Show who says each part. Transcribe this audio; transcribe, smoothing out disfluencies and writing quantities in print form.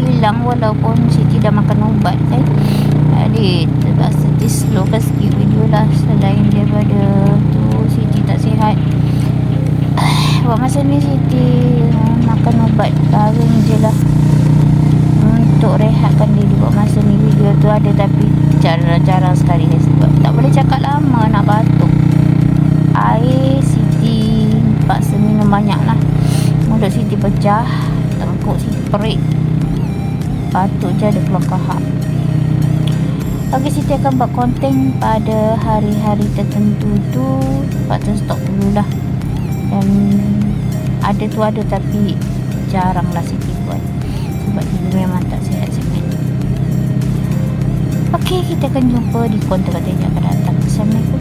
Speaker 1: hilang walaupun Siti dah makan ubat kan. Jadi terpaksa slow ke skip video lah. Selain daripada tu Siti tak sihat. Buat masa ni Siti makan ubat baring je lah untuk rehatkan diri. Buat masa ni video tu ada tapi jarang sekali sebab tak boleh cakap lama nak batuk. Air Siti paksa minum banyak lah. Mulut Siti pecah, tengkuk Siti perik, batuk je ada keluar kahak. Okey, Siti akan buat konten pada hari-hari tertentu tu. Terpaksa stop dululah. Dan ada tu ada tapi jarang lah Siti buat sebab dia memang tak sihat sangat. Okey, kita akan jumpa di konten yang akan datang. Assalamualaikum.